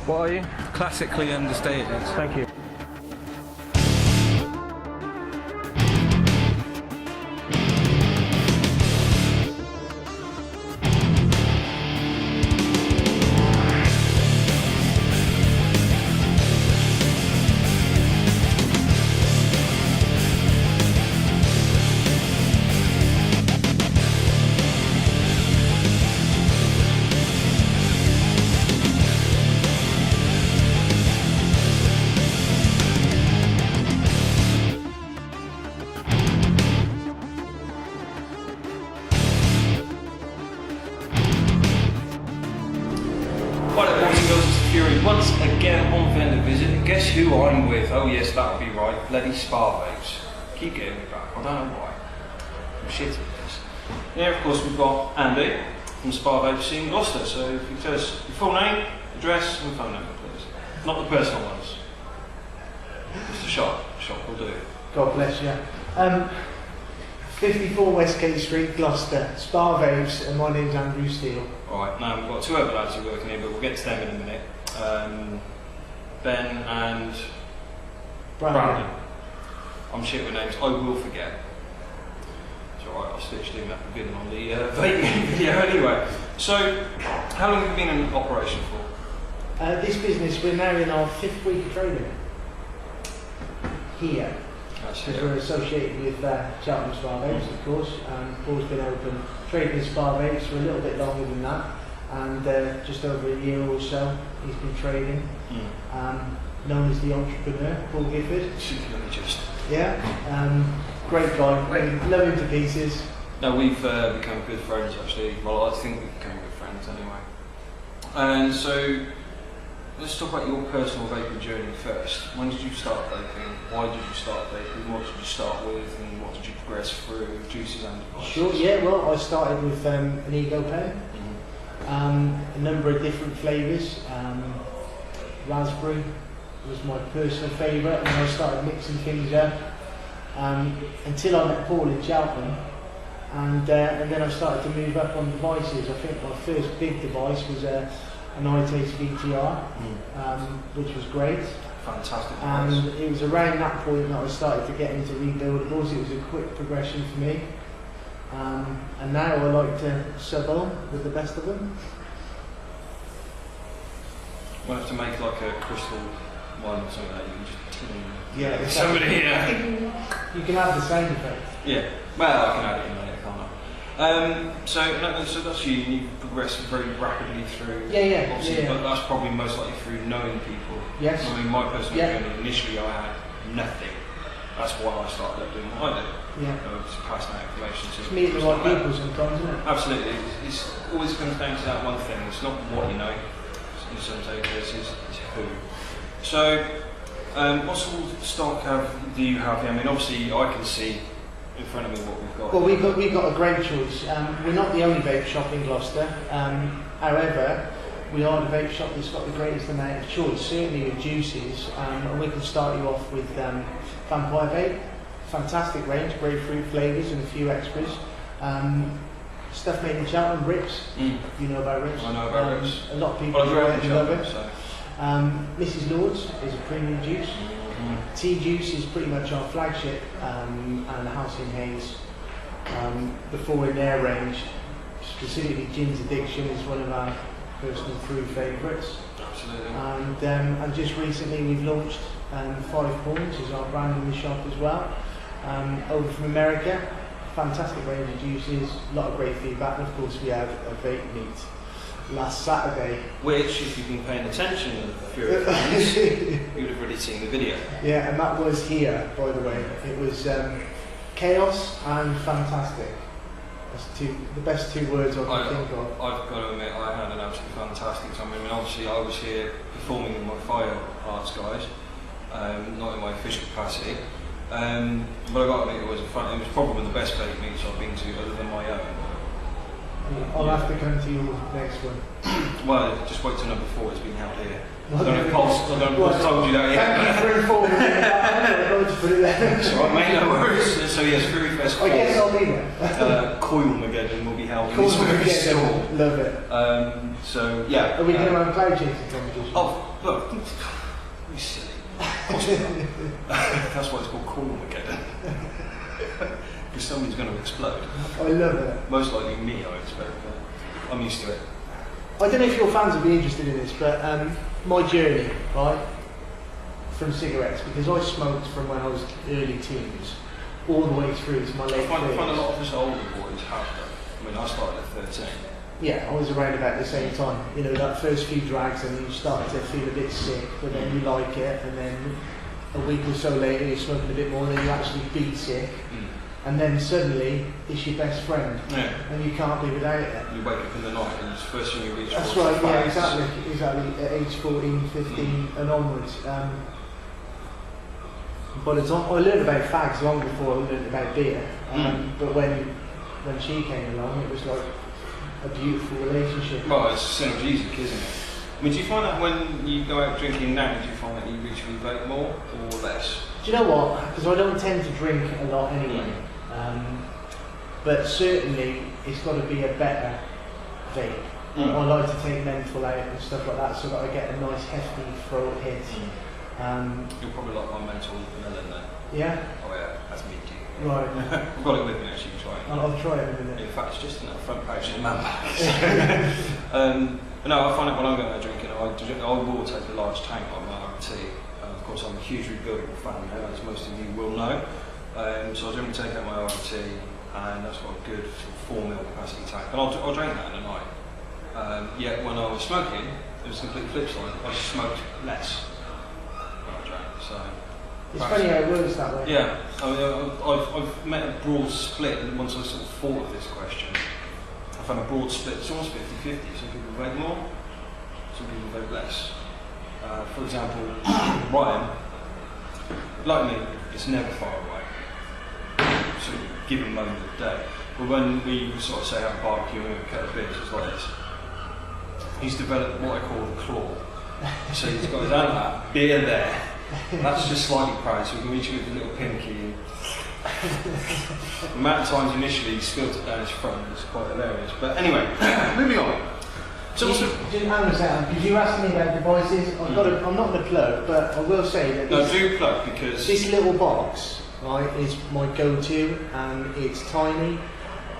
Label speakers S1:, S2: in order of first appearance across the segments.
S1: What are you?
S2: Classically understated.
S1: Thank you.
S2: Once again on vendor visit, and guess who I'm with? Oh yes, that would be right, bloody SPA-Vapes. Keep getting me back, I don't know why. I'm shit at this. Here of course we've got Andy from SPA-Vapes in Gloucester, so if you tell us your full name, address and phone number please. Not the personal ones. Just the shop will do.
S3: God bless you. 54 Westgate Street, Gloucester, SPA-Vapes, and my name's Andrew Steele.
S2: Alright, now we've got two other lads who are working here, but we'll get to them in a minute. Ben and Brandon. I'm shit with names, I will forget. It's alright, I was literally doing that at the beginning on the vaping video anyway. So, how long have you been in operation for?
S3: This business, we're now in our 5th week of trading. Here. Because we're associated with Cheltenham SPA-Vapes, of course. Paul's been open trading SPA-Vapes for a little bit longer than that, and just over a year or so he's been trading. Known as the entrepreneur, Paul Gifford. Yeah, great guy, love him to pieces.
S2: No, we've become good friends actually. Well, I think we've become good friends anyway. And so, let's talk about your personal vaping journey first. When did you start vaping? Why did you start vaping? What did you start with? And what did you progress through? Juices and devices?
S3: Sure, yeah, well, I started with an Ego pen. A number of different flavours. Raspberry was my personal favourite, and I started mixing things up until I met Paul in Cheltenham. And then I started to move up on devices. I think my first big device was an iTaste VTR, which was great.
S2: Fantastic.
S3: And it was around that point that I started to get into rebuildables. It was a quick progression for me. And now I like to sub-on with the best of them.
S2: We'll have to make like a crystal one or something like that. You can just tin
S3: yeah,
S2: somebody here.
S3: You can have the sound effect.
S2: Yeah, well I can add it in later, can't I? So that's you, and you've progressed very rapidly through.
S3: Yeah.
S2: But that's probably most likely through knowing people.
S3: Yes.
S2: I mean, my personal journey, initially I had nothing. That's why I started doing what I do.
S3: Yeah.
S2: Just passing that information to.
S3: It's meeting the right people sometimes, isn't it?
S2: Absolutely. It's always comes down to that one thing. It's not what you know. In some cases, it's who. So, what sort of stock do you have here? I mean, obviously, I can see in front of me what we've got.
S3: Well, we've got a great choice. We're not the only vape shop in Gloucester. However, we are the vape shop that's got the greatest amount of choice, certainly with juices. And we can start you off with Vampire Vape. Fantastic range, grapefruit flavours and a few extras. Stuff made in Cheltenham, Rips. You know about Rips?
S2: I know about Rips.
S3: A lot of people love it.
S2: So.
S3: Mrs. Lord's is a premium juice. Tea Juice is pretty much our flagship, and House in Hayes. The Four in Their range, specifically Gin's Addiction, is one of our personal food favourites.
S2: Absolutely.
S3: And just recently we've launched 5 Points as our brand in the shop as well. Over from America. Fantastic range of juices, a lot of great feedback, and of course we had a vape meet last Saturday.
S2: Which, if you've been paying attention to the Fury fans, you would have already seen the video.
S3: Yeah, and that was here, by the way. It was chaos and fantastic. That's the best 2 words I can think of.
S2: I've got to admit, I had an absolutely fantastic time. I mean, obviously I was here performing with my fire arts guys, not in my official capacity. But I got to admit, it was probably one of the best vape meets I've been to other than my own.
S3: I'll have to come to your next one.
S2: Well, just wait till number 4 has been held here. I don't know if Paul's told you that yet.
S3: Thank you for informing me. I'm going to put it there.
S2: It's alright, mate, no worries. So yes, Fury Fest 4.
S3: I guess I'll be there.
S2: Coilmageddon will be held in this very store.
S3: Love it.
S2: So yeah.
S3: Are we going to have cloud chasing competition?
S2: Oh, look. You silly. That's why it's called Coilmageddon. Because somebody's going to explode.
S3: I love it.
S2: Most likely me, I expect. But I'm used to it.
S3: I don't know if your fans would be interested in this, but my journey, right, from cigarettes, because I smoked from when I was early teens, all the way through to my late 30s.
S2: I find a lot of us older boys have that. I mean, I started at 13.
S3: Yeah, I was around about the same time. You know, that first few drags and you start to feel a bit sick, but then you like it, and then a week or so later you're smoking a bit more, and then you actually be sick. And then suddenly it's your best friend, and you can't be without it.
S2: You wake up in the night and it's the first thing you reach for.
S3: That's right, yeah, exactly. At age 14, 15 and onwards. But I learned about fags long before I learned about beer. But when she came along, it was like a beautiful relationship.
S2: Well, it's synergistic, isn't it? I mean, do you find that when you go out drinking now, do you find that you reach for your vape more or less?
S3: Do you know what? Because I don't tend to drink a lot anyway. But certainly it's got to be a better vape. I like to take menthol out and stuff like that so that I get a nice hefty throat hit.
S2: You'll probably like my menthol vanilla then.
S3: Yeah?
S2: Oh yeah, that's me too.
S3: Right.
S2: I've got it with me actually, you can try it.
S3: I'll try it in a minute.
S2: In fact, it's just in that front pouch in the man bag. But no, I find it when I'm going out drinking, I will take a large tank like my RT. Of course, I'm a huge rebuildable fan now, as most of you will know. So I generally take out my RT, and that's got a good sort of 4 ml capacity tank, and I'll drink that in a night. Yet when I was smoking, it was a complete flip side. I smoked less when I drank. So
S3: it's funny how it works that way.
S2: yeah, I mean, I've met a broad split, and once I sort of thought of this question, I found a broad split. It's almost 50-50. Some people vape more, some people vape less. For example, Ryan, like me, it's never far away. Sort of given moment of the day. But when we sort of say have a barbecue and a couple of beers, it's like this. He's developed what I call the claw. So he's got his hand out, beer there. And that's just slightly proud, so we can reach it with a little pinky. The amount of times initially he spilled it down his front was quite hilarious. But anyway, moving on. So
S3: hang on a second, because you asked me about devices. I'm not going to plug, but I will say that
S2: do plug, because
S3: this little box, right, is my go-to, and it's tiny.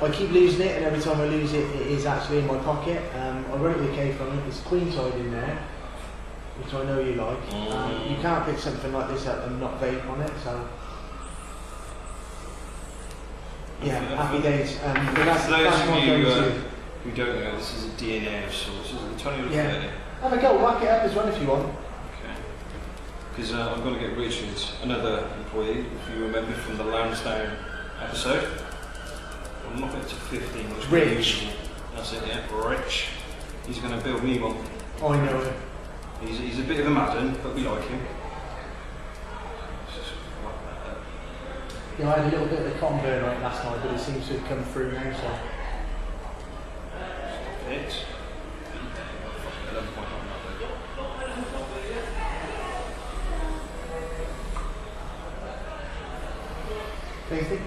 S3: I keep losing it, and every time I lose it, it is actually in my pocket. I wrote the case on it. There's queen side in there, which I know you like. You can't pick something like this up and not vape on it, so yeah, happy days. But that's my go-to.
S2: We don't know, this is a DNA of sorts, is it 20 or 30?
S3: Have a go, whack it up as well if you want.
S2: Okay. Because I'm going to get Richard, another employee, if you remember from the Lansdowne episode. I'm not going to 15, which
S3: Rich.
S2: That's it, yeah, Rich. He's going to build me one.
S3: I know it.
S2: He's a bit of a madden, but we like him.
S3: Yeah, I had a little bit of a cotton burn on it last night, but it seems to have come through now, so.
S2: It.
S3: Tasty?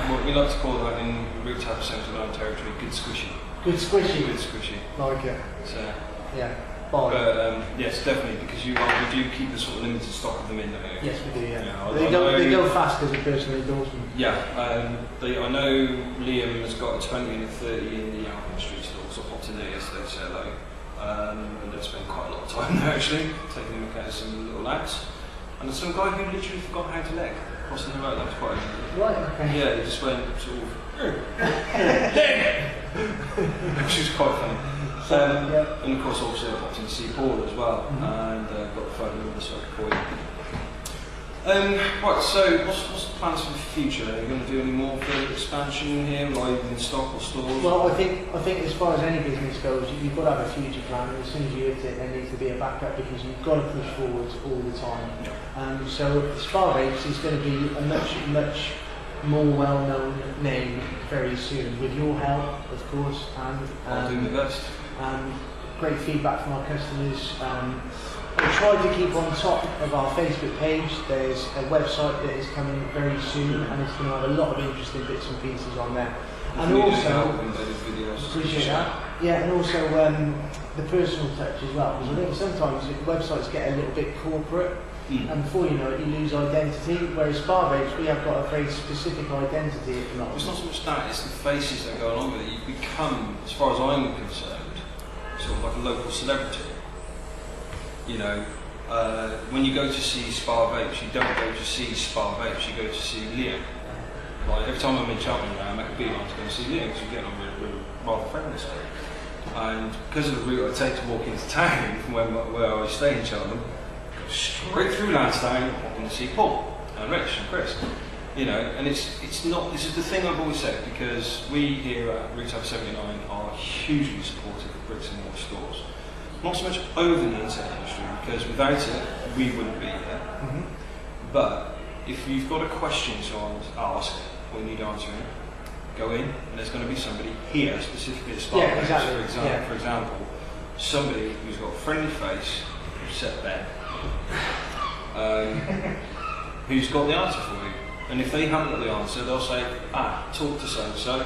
S2: What we like to call that in root type of central territory, good squishy.
S3: Good squishy?
S2: Good squishy.
S3: Like it.
S2: So,
S3: yeah. But
S2: yes, definitely, because we do keep a sort of limited stock of them in there.
S3: Yes, we do, yeah.
S2: They
S3: go fast as a personal endorsement.
S2: Yeah, I know Liam has got a 20 and a 30 in the Alpine Street store, so I popped in there yesterday to say hello. And I've spent quite a lot of time there actually, taking a look at some little lads. And there's some guy who literally forgot how to leg crossing the road. That was quite amazing.
S3: Right, okay.
S2: Yeah, he just went sort of which was quite funny. And of course also I popped in to see Paul as well, and got the phone number so I could call Right, so what's the plans for the future? Are you going to do any more further expansion here, like in stock or stores?
S3: Well, I think as far as any business goes, you've got to have a future plan, and as soon as you hit it, there needs to be a backup because you've got to push forwards all the time. So SmashUp is going to be a much more well-known name very soon, with your help, of course, and
S2: I'll do my best.
S3: Great feedback from our customers. I try to keep on top of our Facebook page. There's a website that is coming very soon, and it's going to have a lot of interesting bits and pieces on there. And also, appreciate that. Yeah, and also the personal touch as well. Because I think sometimes websites get a little bit corporate, and before you know it, you lose identity. Whereas SmashUp, we have got a very specific identity at the moment.
S2: It's not so much that; it's the faces that go along with it. You become, as far as I'm concerned, sort of like a local celebrity. You know, when you go to see SmashUp, you don't go to see SmashUp, you go to see Liam. Like every time I'm in Cheltenham now, I make a beeline to go and see Liam because we're getting on rather friendly. And because of the route I take to walk into town from where I stay in Cheltenham, go straight through Lansdowne, walking to see Paul and Rich and Chris. You know, and it's not. This is the thing I've always said, because we here at Retail 79 are hugely supportive of bricks and mortar stores. Not so much over the internet industry, because without it we wouldn't be here. But if you've got a question to ask or you need answering, go in and there's going to be somebody here specifically to start with.
S3: Exactly.
S2: For example, somebody who's got a friendly face, who's set there, who's got the answer for you. And if they haven't got the answer, they'll say, talk to so-and-so,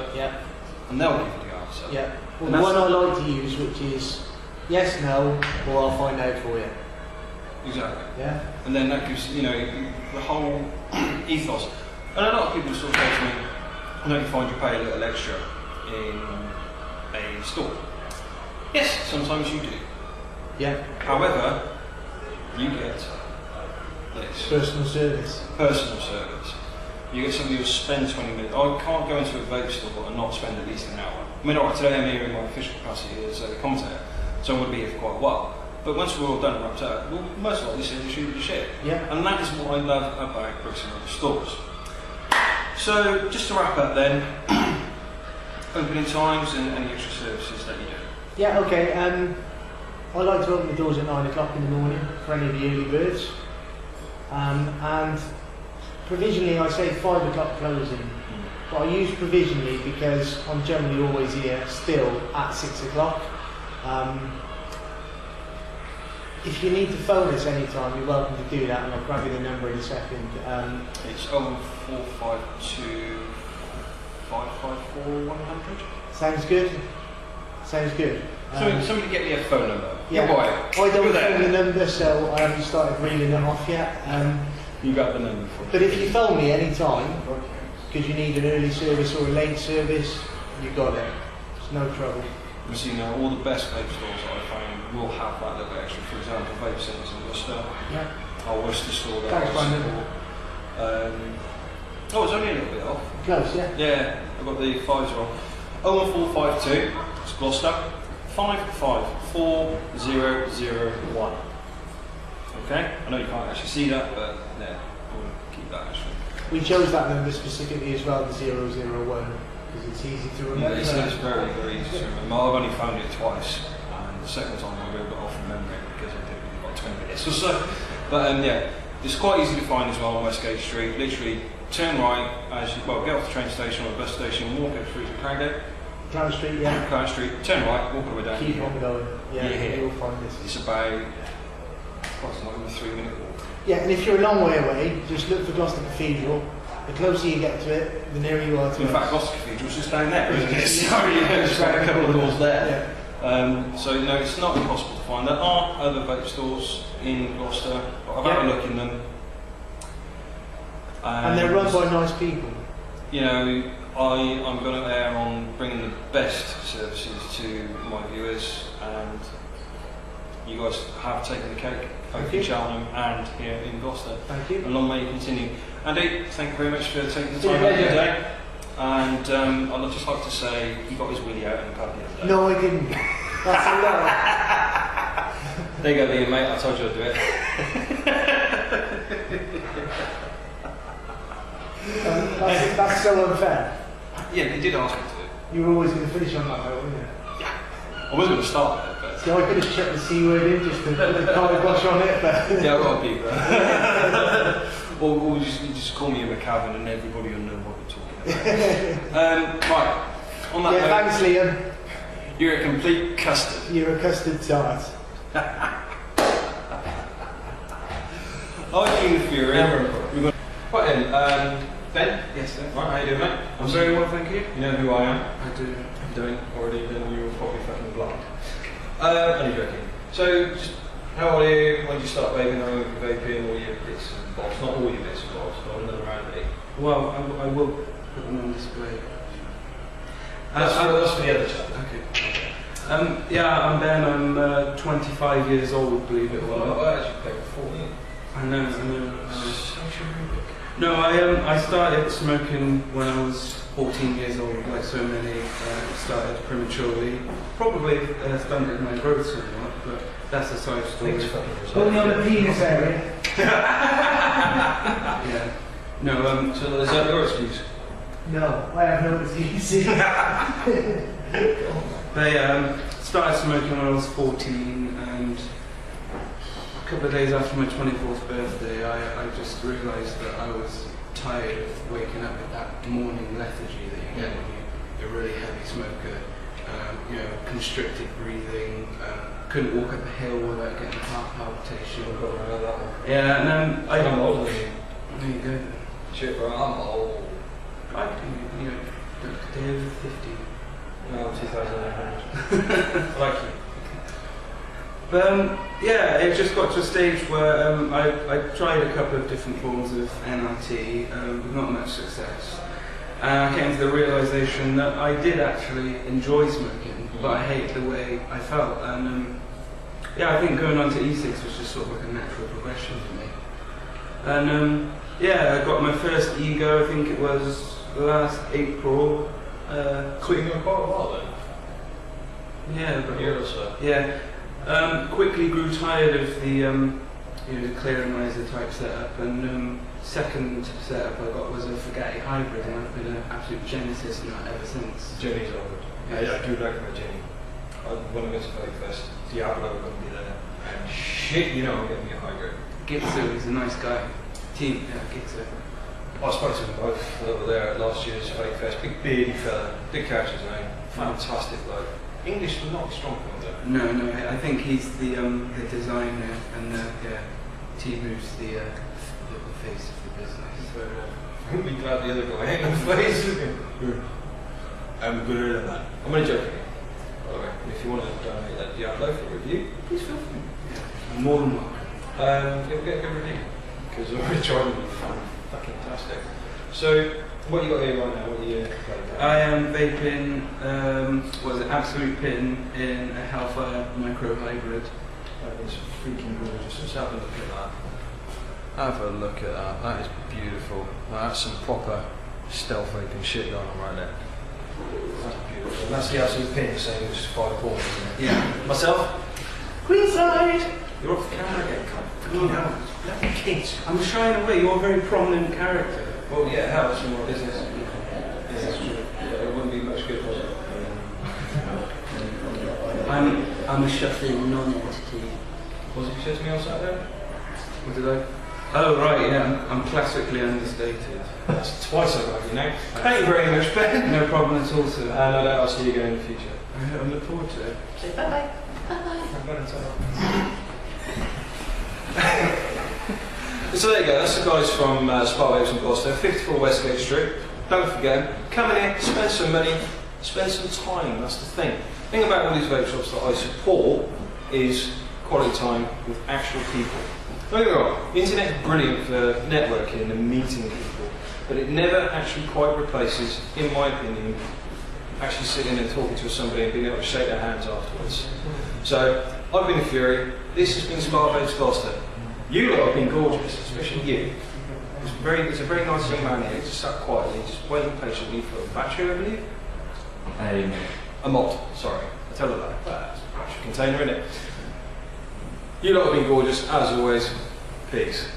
S2: and they'll give you the answer.
S3: Yeah. Well, the one I like to use, which is yes, no, or I'll find out for you.
S2: Exactly.
S3: Yeah.
S2: And then that gives, you know, the whole ethos. And a lot of people sort of say to me, don't you find you pay a little extra in a store? Yes, sometimes you do.
S3: Yeah.
S2: However, you get this.
S3: Personal service.
S2: Personal service. You get somebody who'll spend 20 minutes. I can't go into a vape store and not spend at least an hour. I mean, alright, today I'm here in my official capacity as a commentator, so I'm going to be here for quite a while. But once we're all done and wrapped up, we'll most likely sit and shoot the shit.
S3: Yeah.
S2: And that is what I love about bricks and mortar stores. So, just to wrap up then, opening times and any extra services that you do.
S3: Yeah, okay. I like to open the doors at 9 o'clock in the morning for any of the early birds. And provisionally I say 5 o'clock closing. But I use provisionally because I'm generally always here still at 6 o'clock. If you need to phone us anytime, you're welcome to do that, and I'll grab you the number in a second.
S2: It's 0452 554 100.
S3: Sounds good. Sounds good.
S2: So somebody get me a phone number.
S3: Yeah,
S2: boy.
S3: I don't phone the number, so I haven't started reading it off yet.
S2: You got the number for me.
S3: But if you phone me anytime, because you need an early service or a late service, you got it. It's no trouble.
S2: You see now, all the best vape stores that I find will have that little extra. For example, Vape Centres in Worcester.
S3: Yeah.
S2: Our Worcester store there.
S3: Thanks, Brandon.
S2: It's only a little bit off.
S3: Close, yeah?
S2: Yeah, I've got the 5s wrong. 01452, it's Gloucester, 554001. Okay? I know you can't actually see that, but yeah, we'll keep that actually.
S3: We chose that number specifically as well, the 001, because it's easy to remember.
S2: Yeah, it's very, very easy to remember. I've only found it twice, and the second time I wrote it off from memory because I did it in about 20 minutes or so. But yeah, it's quite easy to find as well on Westgate Street. Literally, turn right as you get off the train station or the bus station, walk up through to Crowgate.
S3: Clown Street, yeah.
S2: Clown Street, turn right, walk all the way down.
S3: Keep on going. Yeah, you'll find this.
S2: It's about, it's like a 3-minute walk.
S3: Yeah, and if you're a long way away, just look for Gloucester Cathedral. The closer you get to it, the nearer you are to it.
S2: In fact, Gloucester Cathedral's just down there, isn't it? So yeah, just about a couple of doors there.
S3: Yeah.
S2: So no, it's not impossible to find. There are other vape stores in Gloucester. I've had a look in them.
S3: And they're run by nice people.
S2: You know, I'm going to err on bringing the best services to my viewers, and you guys have taken the cake, both in Cheltenham and here in Gloucester.
S3: Thank you.
S2: And long may you continue. Andy, thank you very much for taking the time out today. And I'd just like to say, he got his willy out in the pub the other day.
S3: No, I didn't. That's a lie.
S2: There you go, Liam, mate. I told you I'd do it.
S3: That's so unfair.
S2: Yeah, they did ask me to.
S3: You were always going to finish on that note, weren't you?
S2: I was going to start there, but...
S3: So I could have checked the C word in just to put the kibosh on it, but...
S2: Yeah, I've got to beat that. or you just call me a McCavin and everybody will know what we're talking about. Right, on that note...
S3: Thanks Liam.
S2: You're a complete custard.
S3: You're a custard tart.
S2: I've been the Fury. Right then, Ben? Yes, sir. Right, how you doing, mate?
S1: I'm very well, thank you.
S2: You know who I am?
S1: I do.
S2: You don't already, then you were probably fucking blind. Only joking. So, just, how old are you? When did you start vaping? How long have you vaping? All your bits and bobs. Not all your bits and bobs, but another round of it.
S1: Well, I will put them on display.
S2: That's for the other chat.
S1: Okay. Yeah, I'm Ben. I'm 25 years old, believe it or not.
S2: I actually played for 14.
S1: I know. No, I started smoking when I was 14 years old, like so many. Started prematurely. Probably stunted my growth somewhat, but that's a side story.
S3: Only on the penis area.
S1: Yeah. No,
S2: so is that your excuse?
S3: No, I have no excuse.
S1: They started smoking when I was 14, and a couple of days after my 24th birthday, I just realised that I was tired of waking up with that morning lethargy that you get when you're a really heavy smoker. You know, constricted breathing, couldn't walk up a hill without getting heart palpitation. Yeah, and
S2: I'm older than you.
S1: There you go then.
S2: Shit, bro, I'm old.
S1: I think, you know, a day over 50.
S2: No, I'm 2,800. I like you.
S1: But yeah, it just got to a stage where I tried a couple of different forms of NRT with not much success. And I came to the realisation that I did actually enjoy smoking, but I hated the way I felt. And yeah, I think going on to E6 was just sort of like a natural progression for me. And yeah, I got my first ego, I think it was last April.
S2: Quitting for quite a while then?
S1: Yeah, but
S2: a year or so.
S1: Yeah. Quickly grew tired of the you know, the clearingizer type setup, and second setup I got was a Fugatti hybrid, and I've been an absolute genesis in that ever since.
S2: Jenny's over. Yeah, I do like my Jenny. When I went to Vapes, Diablo was going to be there. And shit, you know I'm getting a high grade.
S1: Gitsu is a nice guy. Gitsu.
S2: I spoke to them both over there at last year's Vape Fest. Big beardy fella, big character's name. Fantastic bloke. English was not strong for him though.
S1: No, I think he's the designer, and yeah, Timu's the face of the business.
S2: So I'm be glad the other guy ain't no face. I'm gooder than that. I'm only joking. By the way, if you want to donate that Diablo for a review, please feel free.
S1: Yeah, more than welcome.
S2: You'll get a good review because I've already tried them. Fucking fantastic. So, what you got here right now? What are you playing?
S1: I am vaping, Absolute Pin in a Hellfire Micro Hybrid.
S2: That is freaking gorgeous. Let's have a look at that. Have a look at that. That is beautiful. That's some proper stealth vaping shit going on right there. That's beautiful. That's the Absolute Pin saying it was 5 corners, isn't it?
S1: Yeah.
S2: Myself?
S3: Queenside!
S2: You're off the camera again, fucking hell. Bloody kids.
S1: I'm shying away, you're a very prominent character.
S2: Well, yeah, how else in my business? Yeah, that's true. It wouldn't be much good, was it?
S1: I'm a shuffling non-entity.
S2: Was it you said to me on Saturday?
S1: What did I? Oh right, yeah, I'm classically understated.
S2: That's twice over you now. Thank you very much, Ben.
S1: No problem at all, sir.
S2: No doubt I'll see you again in the future.
S1: I look forward to it.
S3: Say bye-bye.
S2: So there you go, that's the guys from Vapes in Gloucester, 54 Westgate Street. Don't forget, come in here, spend some money, spend some time, that's the thing. The thing about all these vape shops that I support is quality time with actual people. Don't get me wrong, the internet's brilliant for networking and meeting people, but it never actually quite replaces, in my opinion, actually sitting and talking to somebody and being able to shake their hands afterwards. So, I've been a Fury, this has been Vapes Gloucester. You lot have been gorgeous, especially you. It's a very nice young man here, just sat quietly, just waiting patiently for a battery, I believe? A mod, sorry. I tell her that. That's a battery container, innit? You lot have been gorgeous, as always. Peace.